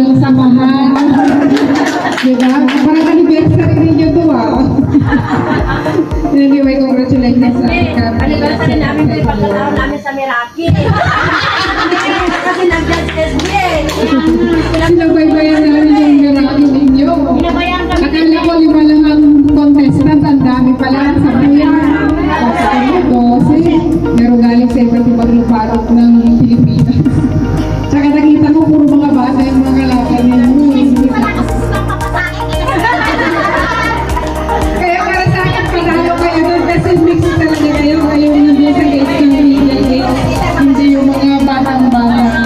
ng samahan. Diba? Parang anniversary ninyo to Anyway, congratulations sa Anniversary namin ko yung pagkatao namin sa Meraki. Kasi nag-judge eh. Sinabaybayan namin yung Meraki ninyo. Pinabayaan kami. Akala ko 5 lang ang contestant, ang dami pala sa buya. Kasi 12, meron galing sa iba't ibang lupalot ng Pilipinas. Tsaka nakita ko puro mga bata yung mga laban ninyo. Kaya para sa akin, panalo kayo doon kasi mix talaga kayo. Kayo hindi sa gate ng legal gate. Hindi yung mga batang-bata.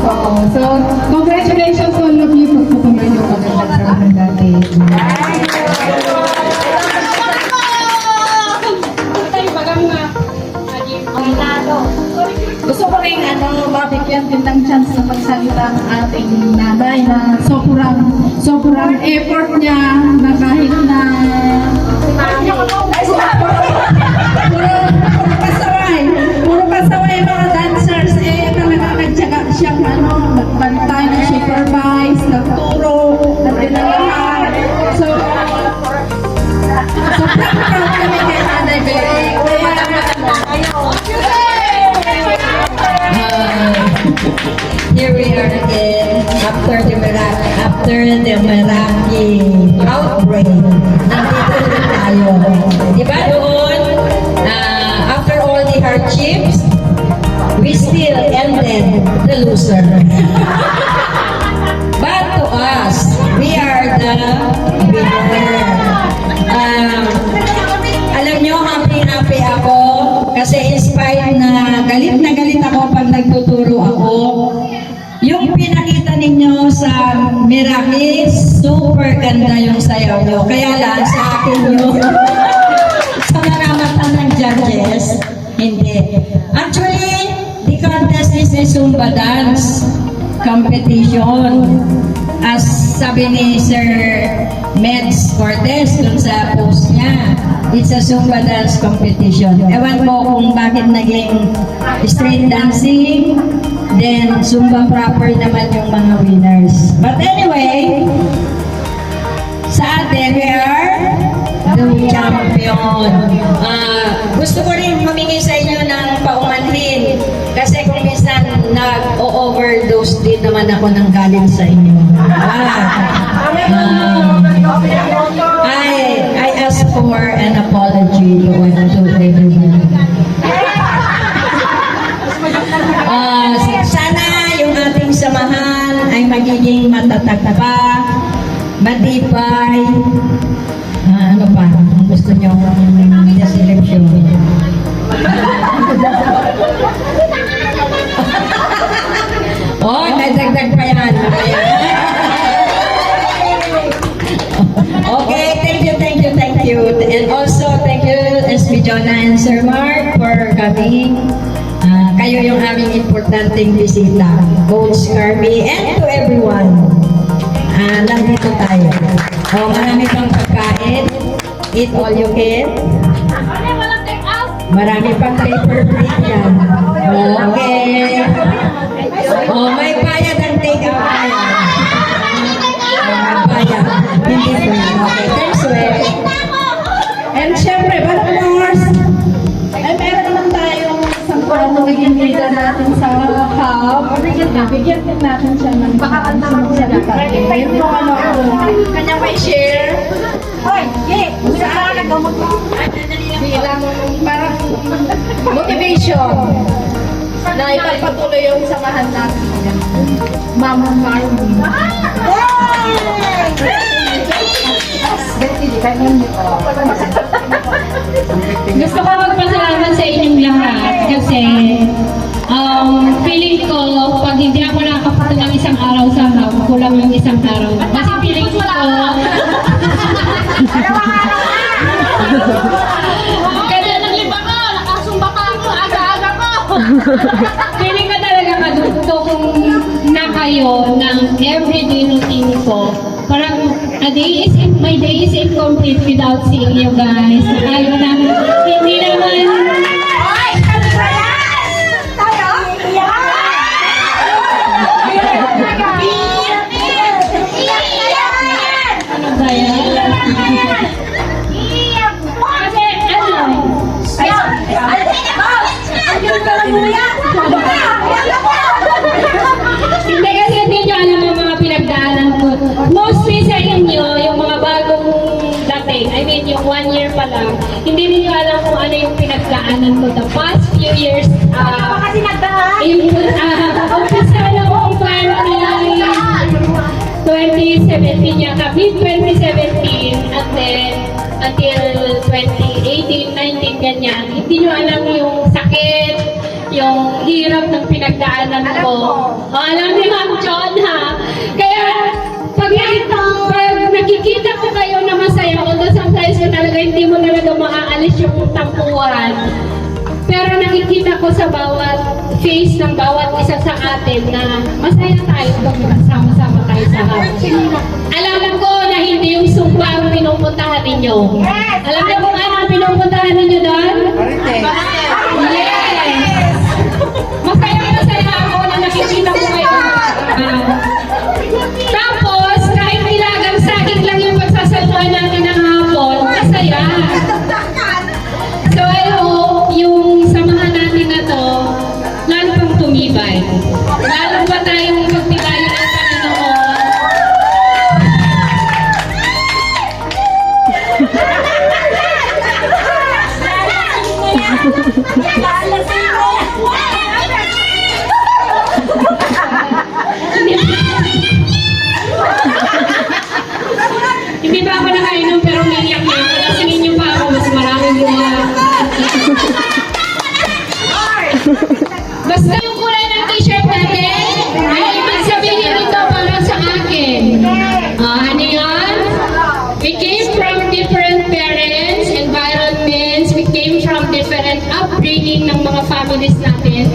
Oo. So, congratulations to all of you pagputuloy yung magandang trabaho dati. Gusto ko rin mabigyan din ng chance na magsalita ang ating nanay na sobrang effort niya na kahit na puro pasaway mga dancers talaga nagtyaga siyang magbantay, nag-supervise, nagturo, nagdinalahan. So proud kami kay Nanay Bere. Here we are again after the Meraki outbreak. Nandito ulit tayo. Diba doon, after all the hardships, we still ended the loser. But to us, we are the winner. Alam nyo, happy ako kasi inspired na galit ako pag nagtuturo ako. Yung pinakita ninyo sa Meraki, super ganda yung sayaw nyo. Kaya lang sa akin yun, sa mga mata ng judges, hindi. Actually, the contest is a Zumba dance competition. As sabi ni Sir Meds Cortez dun sa post niya, it's a Zumba dance competition. Ewan ko kung bakit naging street dancing, then Zumba proper naman yung mga winners. But anyway, sa atin, we are the champion. Gusto ko rin humingi sa inyo ng paumanhin kasi kung minsan nag-overdose din naman ako ng galing sa inyo. I ask for an apology to everyone. Sana yung ating samahan ay magiging matatag pa, matibay. Ano pa? Ang gusto nyo sa selection? Oh, nadagdag pa yan. Okay, thank you. And also, thank you, SB Jonah and Sir Mark for coming. Kayo yung aming importanteng bisita. Coach Carmi and to everyone. Nandito tayo. Marami pang pagkain. Eat all you can. Marami pang paper plate yan. Okay. May bayad ang take-out tayo. May bayad. Hindi po. Okay, thanks, Wes. And syempre, but of course, meron naman tayong isang magiging leader natin sa hub. Bigyan din natin siya ng magsalita. Yun kung ano kanyang may share. Hoy, saan nagkamot mo? Bilang parang motivation na ipagpatuloy yung samahan natin. Mama Marmy. Gusto ko magpasalamat sa inyong lahat kasi feeling ko pag hindi ako nakapunta ng isang araw sa hub, kulang yung isang araw. Kasi feeling ko kada nagliba ko, nakasumba pa ako, aga-aga ko. Feeling ko talaga kadugtong na kayo ng everyday routine ko. Parang my day is incomplete without seeing you guys. Kahit na hindi naman ano yung pinagdaanan ko the past few years. Kasi nagdaan. Umpisa lang ako 2017 yata, mid-2017, and then until 2018, 19, ganyan. Hindi nyo alam yung sakit, yung hirap ng pinagdaanan ko. Alam ni Ma'am John, ha? Kaya, pag nakikita ko kayo na masaya, although sometimes ko talaga hindi mo talaga maaalis yung tampuhan. Pero nakikita ko sa bawat face ng bawat isa sa atin na masaya tayo pag sama-sama tayo sa hapon. Alam ko na hindi yung sumpa ang pinupuntahan ninyo. Alam niyo kung ano ang pinupuntahan ninyo doon? Yes! Masaya ako na nakikita ko kayo. Tapos, kahit nilagang saging lang yung pagsasaluhan natin ng hapon, masaya. So I hope yung samahan natin na to, lalo pang tumibay. Lalo pa tayong pagtibayan ng Panginoon. Hindi pa ako nakainom pero umiiyak na ako. Lasingin niyo pa ako, mas maraming mga... Basta yung kulay ng t-shirt natin, ay ibig sabihin ito para sa akin. Ano yan? We came from different parents, environments, we came from different upbringing ng mga families natin.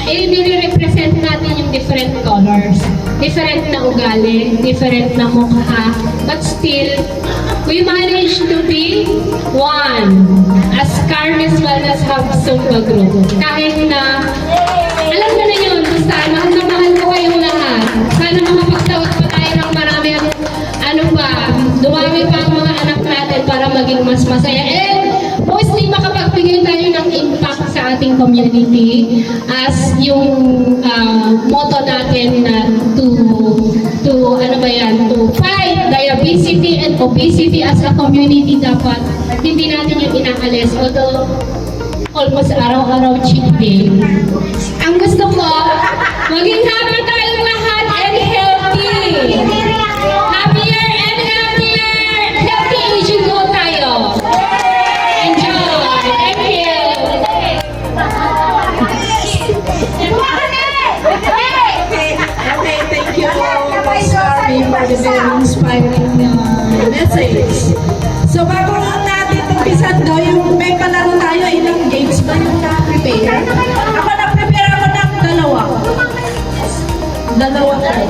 I-represent natin yung different colors. Different na ugali, different na mukha, but still, we managed to be one as Carnes Wellness Hub Zumba Group. Kahit na, alam na yun, basta mahal na mahal ko kayong lahat. Sana makapagtawag pa tayo ng marami at ano pa, dumami pa ang mga anak natin para maging mas masaya. And mostly makapagbigay tayo ng impact sa ating community as yung motto natin na to fight diabetes and obesity as a community. Dapat hindi natin yung inaalis, although almost araw-araw cheat day. Ang gusto ko, maging happy tayong lahat and healthy. Happier and healthier. Healthy aging go tayo. Enjoy. Thank you. Okay, thank you Miss Barbie for the very inspiring message. So bago natin umpisan do, yung may palaro tayo, ilang games ba yung na-prepare? Ako na-prepare ako ng dalawa. Dalawa tayo.